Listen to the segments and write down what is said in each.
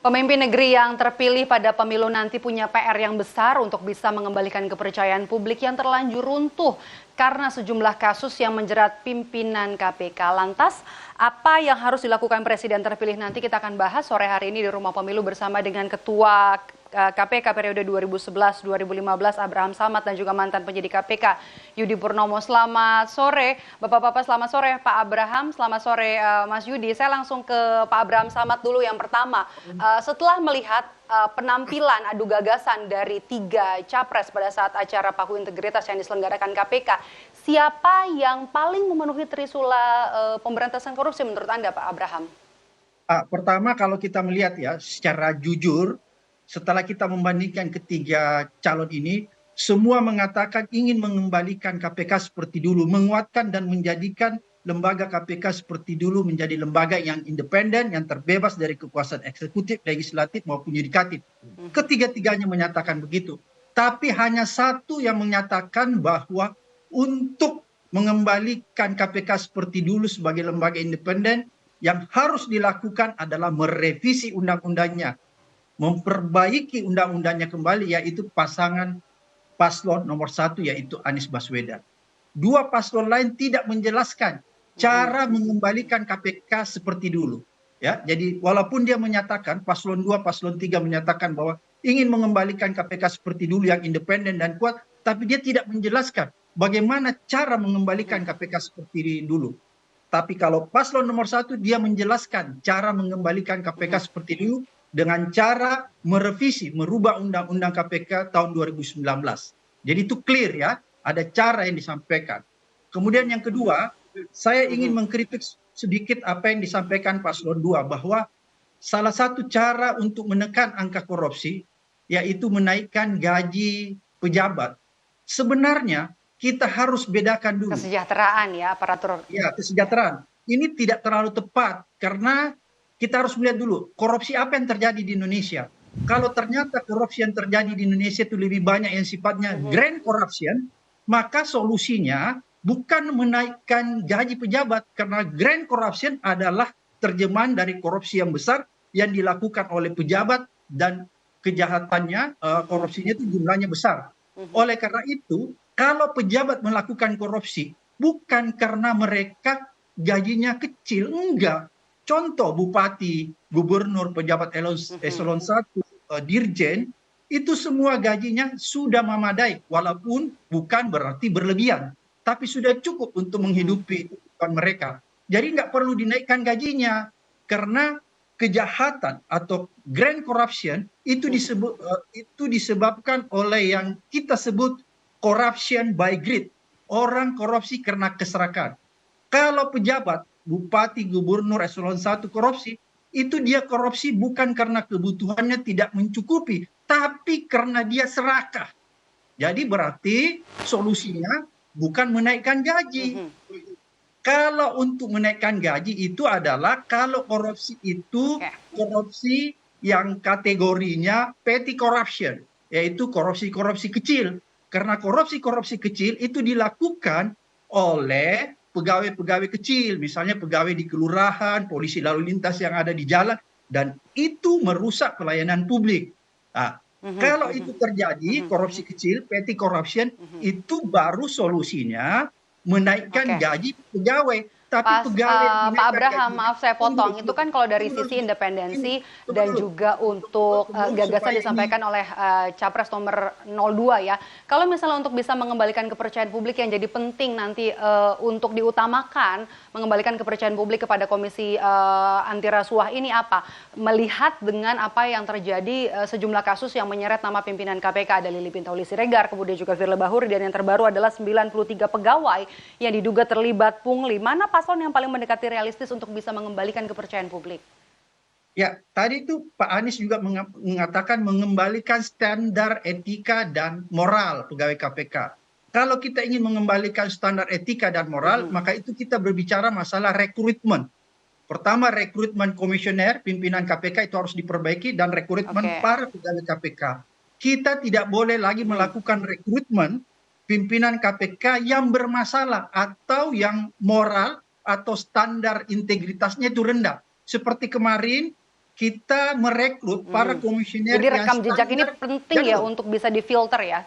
Pemimpin negeri yang terpilih pada pemilu nanti punya PR yang besar untuk bisa mengembalikan kepercayaan publik yang terlanjur runtuh karena sejumlah kasus yang menjerat pimpinan KPK. Lantas, apa yang harus dilakukan Presiden terpilih nanti kita akan bahas sore hari ini di Rumah Pemilu bersama dengan Ketua KPK periode 2011-2015 Abraham Samad dan juga mantan penyidik KPK Yudi Purnomo. Selamat sore Bapak-bapak, selamat sore Pak Abraham, selamat sore Mas Yudi. Saya langsung ke Pak Abraham Samad dulu yang pertama. Setelah melihat penampilan adu gagasan dari 3 capres pada saat acara Paku Integritas yang diselenggarakan KPK, siapa yang paling memenuhi trisula pemberantasan korupsi menurut Anda Pak Abraham? Pertama kalau kita melihat ya secara jujur, setelah kita membandingkan ketiga calon ini, semua mengatakan ingin mengembalikan KPK seperti dulu, menguatkan dan menjadikan lembaga KPK seperti dulu menjadi lembaga yang independen, yang terbebas dari kekuasaan eksekutif, legislatif maupun yudikatif. Ketiga-tiganya menyatakan begitu. Tapi hanya satu yang menyatakan bahwa untuk mengembalikan KPK seperti dulu sebagai lembaga independen, yang harus dilakukan adalah merevisi undang-undangnya, memperbaiki undang-undangnya kembali, yaitu pasangan paslon nomor 1 yaitu Anies Baswedan. Dua paslon lain tidak menjelaskan cara mengembalikan KPK seperti dulu. Ya, jadi walaupun dia menyatakan paslon 2, paslon 3 menyatakan bahwa ingin mengembalikan KPK seperti dulu yang independen dan kuat, tapi dia tidak menjelaskan bagaimana cara mengembalikan KPK seperti dulu. Tapi kalau paslon nomor 1 dia menjelaskan cara mengembalikan KPK seperti dulu dengan cara merevisi, merubah undang-undang KPK tahun 2019. Jadi itu clear ya, ada cara yang disampaikan. Kemudian yang kedua, saya ingin mengkritik sedikit apa yang disampaikan paslon 2 bahwa salah satu cara untuk menekan angka korupsi yaitu menaikkan gaji pejabat. Sebenarnya kita harus bedakan dulu. Kesejahteraan ya, aparatur. Ya, kesejahteraan. Ini tidak terlalu tepat karena kita harus melihat dulu korupsi apa yang terjadi di Indonesia. Kalau ternyata korupsi yang terjadi di Indonesia itu lebih banyak yang sifatnya grand corruption, maka solusinya bukan menaikkan gaji pejabat karena grand corruption adalah terjemahan dari korupsi yang besar yang dilakukan oleh pejabat dan kejahatannya korupsinya itu jumlahnya besar. Oleh karena itu, kalau pejabat melakukan korupsi bukan karena mereka gajinya kecil, enggak. Contoh bupati, gubernur, pejabat eselon 1, dirjen, itu semua gajinya sudah memadai, walaupun bukan berarti berlebihan, tapi sudah cukup untuk menghidupi kehidupan mereka. Jadi nggak perlu dinaikkan gajinya, karena kejahatan atau grand corruption itu disebabkan oleh yang kita sebut corruption by greed. Orang korupsi karena keserakahan. Kalau pejabat, bupati, gubernur, eselon 1 korupsi, itu dia korupsi bukan karena kebutuhannya tidak mencukupi, tapi karena dia serakah. Jadi berarti solusinya bukan menaikkan gaji. Kalau untuk menaikkan gaji itu adalah kalau korupsi itu korupsi yang kategorinya petty corruption, yaitu korupsi-korupsi kecil. Karena korupsi-korupsi kecil itu dilakukan oleh pegawai-pegawai kecil, misalnya pegawai di kelurahan, polisi lalu lintas yang ada di jalan, dan itu merusak pelayanan publik. Nah, kalau itu terjadi, korupsi kecil, petty corruption, itu baru solusinya menaikkan gaji pegawai. Tapi pegawai Pak Abraham, maaf saya potong. Itu kan kalau dari sisi independensi dan juga untuk gagasan disampaikan oleh Capres nomor 02 ya. Kalau misalnya untuk bisa mengembalikan kepercayaan publik yang jadi penting nanti untuk diutamakan mengembalikan kepercayaan publik kepada Komisi Anti Rasuah ini apa? Melihat dengan apa yang terjadi sejumlah kasus yang menyeret nama pimpinan KPK, ada Lili Pintauli Siregar, kemudian juga Firly Bahuri, dan yang terbaru adalah 93 pegawai yang diduga terlibat pungli. Mana paslon yang paling mendekati realistis untuk bisa mengembalikan kepercayaan publik? Ya, tadi itu Pak Anies juga mengatakan mengembalikan standar etika dan moral pegawai KPK. Kalau kita ingin mengembalikan standar etika dan moral, maka itu kita berbicara masalah rekrutmen. Pertama, rekrutmen komisioner, pimpinan KPK itu harus diperbaiki, dan rekrutmen para pegawai KPK. Kita tidak boleh lagi melakukan rekrutmen pimpinan KPK yang bermasalah atau yang moral atau standar integritasnya itu rendah. Seperti kemarin kita merekrut para komisioner Jadi yang rekam jejak ini standar. penting Jadi ya untuk bisa difilter ya?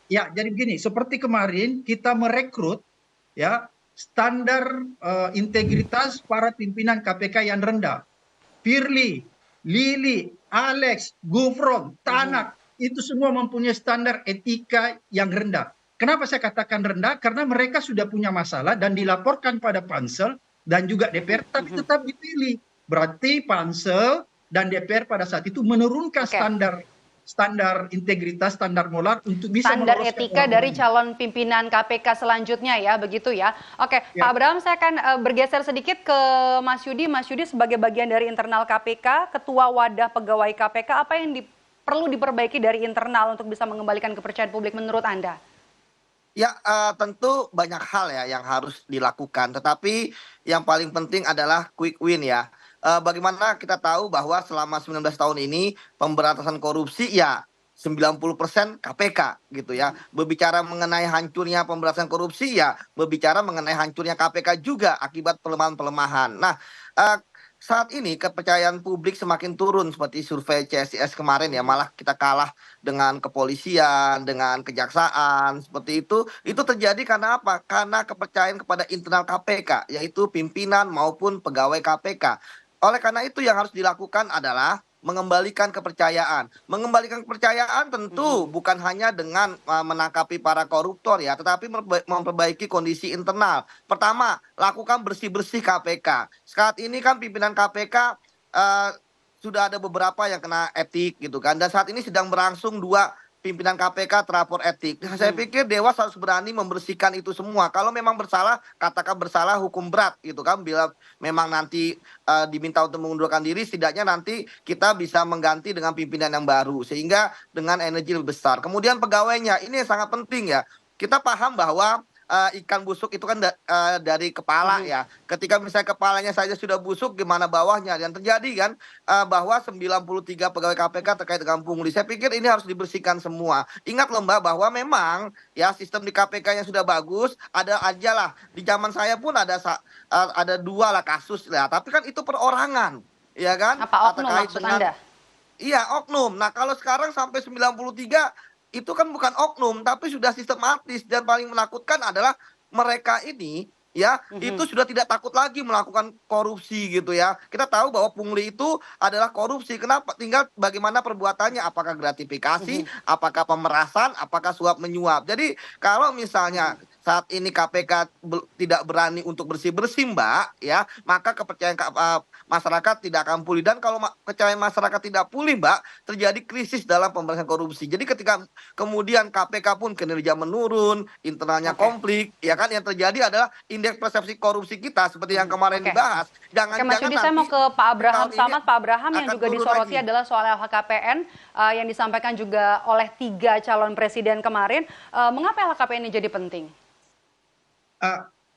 ya, jadi begini, seperti kemarin kita merekrut ya standar integritas para pimpinan KPK yang rendah. Firly, Lili, Alex, Gufron, Tanak, itu semua mempunyai standar etika yang rendah. Kenapa saya katakan rendah? Karena mereka sudah punya masalah dan dilaporkan pada Pansel dan juga DPR, tapi tetap dipilih. Berarti Pansel dan DPR pada saat itu menurunkan Oke. standar integritas, standar moral untuk bisa Standar meloloskan etika dari orang-orang. calon pimpinan KPK selanjutnya ya, begitu ya. Oke, Ya. Pak Abraham, saya akan bergeser sedikit ke Mas Yudi. Mas Yudi sebagai bagian dari internal KPK, Ketua Wadah Pegawai KPK, apa yang perlu diperbaiki dari internal untuk bisa mengembalikan kepercayaan publik menurut Anda? Ya, tentu banyak hal ya yang harus dilakukan, tetapi yang paling penting adalah quick win ya. Bagaimana kita tahu bahwa selama 19 tahun ini pemberantasan korupsi ya 90% KPK gitu ya. Berbicara mengenai hancurnya pemberantasan korupsi ya berbicara mengenai hancurnya KPK juga akibat pelemahan-pelemahan. Nah, eh, saat ini kepercayaan publik semakin turun seperti survei CSIS kemarin ya, malah kita kalah dengan kepolisian, dengan kejaksaan, seperti itu terjadi karena apa? Karena kepercayaan kepada internal KPK, yaitu pimpinan maupun pegawai KPK. Oleh karena itu yang harus dilakukan adalah mengembalikan kepercayaan. Mengembalikan kepercayaan tentu bukan hanya dengan menangkapi para koruptor ya, tetapi memperbaiki kondisi internal. Pertama, lakukan bersih-bersih KPK. Saat ini kan pimpinan KPK sudah ada beberapa yang kena etik gitu kan, dan saat ini sedang berlangsung 2 pimpinan KPK terapor etik. Saya pikir Dewas harus berani membersihkan itu semua. Kalau memang bersalah, katakan bersalah, hukum berat gitu kan. Bila memang nanti diminta untuk mengundurkan diri, setidaknya nanti kita bisa mengganti dengan pimpinan yang baru sehingga dengan energi lebih besar. Kemudian pegawainya ini sangat penting ya. Kita paham bahwa ikan busuk itu kan dari kepala ya. Ketika misalnya kepalanya saja sudah busuk, gimana bawahnya? Yang terjadi kan bahwa 93 pegawai KPK terkait dengan pungli. Saya pikir ini harus dibersihkan semua. Ingat loh Mbak bahwa memang ya sistem di KPK yang sudah bagus, ada aja lah. Di zaman saya pun ada 2 lah kasus lah. Tapi kan itu perorangan, ya kan? Apa oknum Terkait maksud dengan Anda? iya, oknum. Nah, kalau sekarang sampai 93 itu kan bukan oknum, tapi sudah sistematis dan paling menakutkan adalah mereka ini ya, itu sudah tidak takut lagi melakukan korupsi gitu ya. Kita tahu bahwa pungli itu adalah korupsi. Kenapa? Tinggal bagaimana perbuatannya, apakah gratifikasi, apakah pemerasan, apakah suap menyuap. Jadi kalau misalnya saat ini KPK tidak berani untuk bersih-bersih Mbak ya, maka kepercayaan masyarakat tidak akan pulih. Dan kalau kepercayaan masyarakat tidak pulih Mbak, terjadi krisis dalam pemberantasan korupsi. Jadi ketika kemudian KPK pun kinerja menurun, internalnya konflik, ya kan, yang terjadi adalah indeks persepsi korupsi kita seperti yang kemarin dibahas. Jangan-jangan Mas Yudi, saya mau ke Pak Abraham Samad. Pak Abraham, yang juga disoroti adalah soal LHKPN yang disampaikan juga oleh 3 calon presiden kemarin. Mengapa LHKPN ini jadi penting?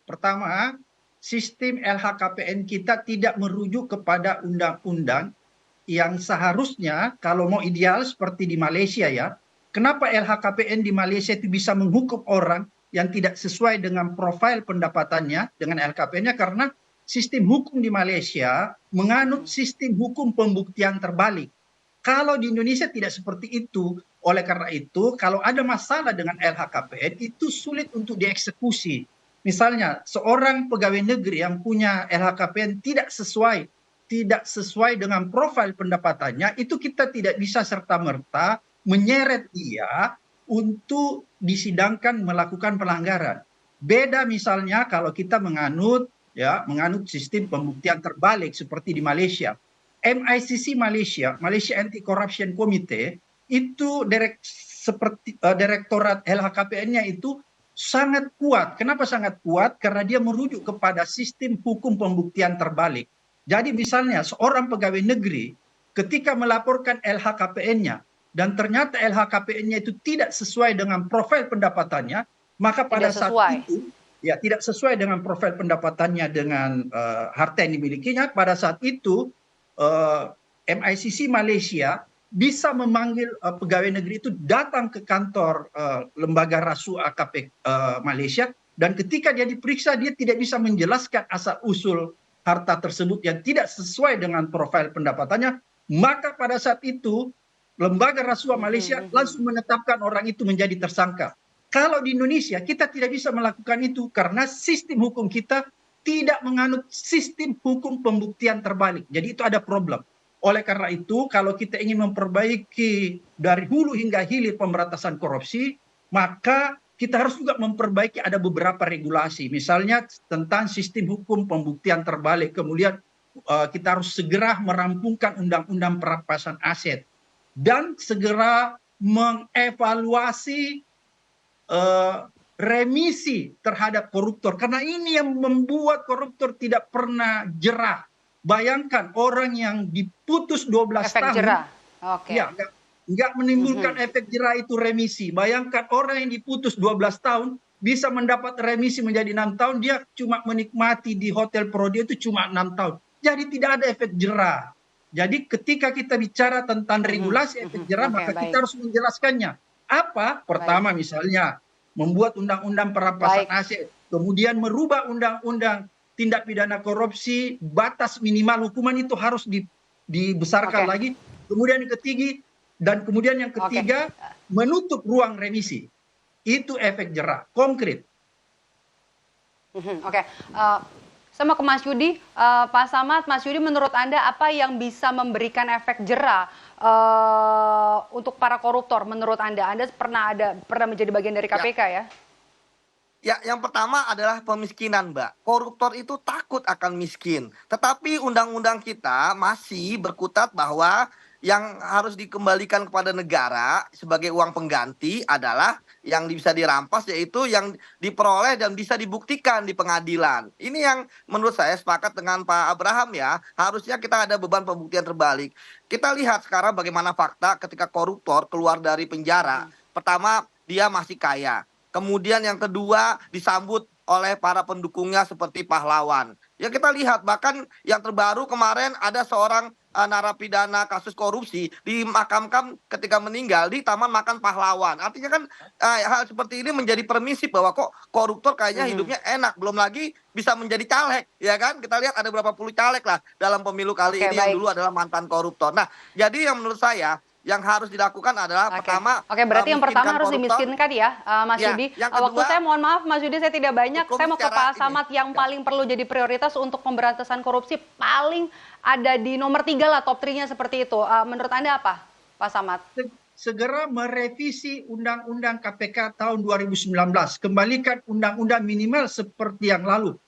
Pertama, sistem LHKPN kita tidak merujuk kepada undang-undang yang seharusnya kalau mau ideal seperti di Malaysia ya. Kenapa LHKPN di Malaysia itu bisa menghukum orang yang tidak sesuai dengan profil pendapatannya dengan LHKPN-nya? Karena sistem hukum di Malaysia menganut sistem hukum pembuktian terbalik. Kalau di Indonesia tidak seperti itu. Oleh karena itu, kalau ada masalah dengan LHKPN itu sulit untuk dieksekusi. Misalnya seorang pegawai negeri yang punya LHKPN tidak sesuai dengan profil pendapatannya, itu kita tidak bisa serta-merta menyeret dia untuk disidangkan melakukan pelanggaran. Beda misalnya kalau kita menganut sistem pembuktian terbalik seperti di Malaysia. MICC Malaysia Anti Corruption Committee itu direktorat LHKPN-nya itu sangat kuat. Kenapa sangat kuat? Karena dia merujuk kepada sistem hukum pembuktian terbalik. Jadi misalnya seorang pegawai negeri ketika melaporkan LHKPN-nya dan ternyata LHKPN-nya itu tidak sesuai dengan profil pendapatannya, maka pada saat itu ya tidak sesuai dengan profil pendapatannya dengan harta yang dimilikinya, pada saat itu MICC Malaysia bisa memanggil pegawai negeri itu datang ke kantor lembaga Rasua KP Malaysia, dan ketika dia diperiksa dia tidak bisa menjelaskan asal usul harta tersebut yang tidak sesuai dengan profil pendapatannya, Maka pada saat itu lembaga rasuah Malaysia langsung menetapkan orang itu menjadi tersangka. Kalau di Indonesia kita tidak bisa melakukan itu karena sistem hukum kita tidak menganut sistem hukum pembuktian terbalik. Jadi itu ada problem. Oleh karena itu kalau kita ingin memperbaiki dari hulu hingga hilir pemberantasan korupsi, maka kita harus juga memperbaiki ada beberapa regulasi. Misalnya tentang sistem hukum pembuktian terbalik. Kemudian kita harus segera merampungkan undang-undang perampasan aset dan segera mengevaluasi remisi terhadap koruptor, karena ini yang membuat koruptor tidak pernah jerah. Bayangkan orang yang diputus 12 Efek tahun, jerah. Oke. ya nggak menimbulkan efek jerah, itu remisi. Bayangkan orang yang diputus 12 tahun bisa mendapat remisi menjadi 6 tahun, dia cuma menikmati di hotel Prodi itu cuma 6 tahun. Jadi tidak ada efek jerah. Jadi ketika kita bicara tentang regulasi efek jerah, maka kita harus menjelaskannya. Apa? Pertama misalnya membuat undang-undang perampasan aset, kemudian merubah undang-undang tindak pidana korupsi, batas minimal hukuman itu harus dibesarkan lagi. Kemudian yang ketiga menutup ruang remisi. Itu efek jerah konkret. Oke. Sama ke Mas Yudi, Pak Samad, Mas Yudi, menurut Anda apa yang bisa memberikan efek jerah untuk para koruptor? Menurut Anda pernah menjadi bagian dari KPK ya? Ya, yang pertama adalah pemiskinan, Mbak. Koruptor itu takut akan miskin. Tetapi undang-undang kita masih berkutat bahwa yang harus dikembalikan kepada negara sebagai uang pengganti adalah yang bisa dirampas, yaitu yang diperoleh dan bisa dibuktikan di pengadilan. Ini yang menurut saya sepakat dengan Pak Abraham ya, harusnya kita ada beban pembuktian terbalik. Kita lihat sekarang bagaimana fakta ketika koruptor keluar dari penjara. Pertama, dia masih kaya. Kemudian yang kedua disambut oleh para pendukungnya seperti pahlawan. Ya kita lihat bahkan yang terbaru kemarin ada seorang narapidana kasus korupsi dimakamkan ketika meninggal di Taman Makan Pahlawan. Artinya kan hal seperti ini menjadi permisif bahwa kok koruptor kayaknya hidupnya enak. Belum lagi bisa menjadi caleg, ya kan? Kita lihat ada berapa puluh caleg lah dalam pemilu kali ini yang dulu adalah mantan koruptor. Nah, jadi yang menurut saya yang harus dilakukan adalah pertama. Berarti yang pertama harus dimiskinkan ya, Mas Yudi. Waktu saya mohon maaf Mas Yudi, saya tidak banyak. Saya mau ke Pak Samad yang paling perlu jadi prioritas untuk pemberantasan korupsi, paling ada di nomor 3 lah, top 3-nya seperti itu. Menurut Anda apa, Pak Samad? Segera merevisi Undang-Undang KPK tahun 2019, kembalikan undang-undang minimal seperti yang lalu,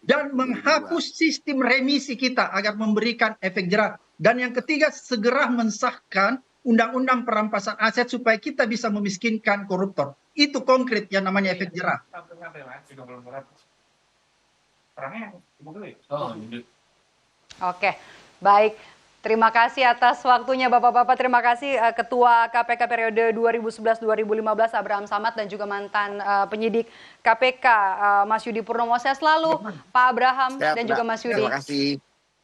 dan menghapus sistem remisi kita agar memberikan efek jerah. Dan yang ketiga, segera mensahkan undang-undang perampasan aset supaya kita bisa memiskinkan koruptor. Itu konkret yang namanya efek jerah. Oke, baik. Terima kasih atas waktunya Bapak-Bapak. Terima kasih Ketua KPK periode 2011-2015 Abraham Samad dan juga mantan penyidik KPK Mas Yudi Purnomo. Sehat selalu Pak Abraham dan juga Mas Yudi. Terima kasih.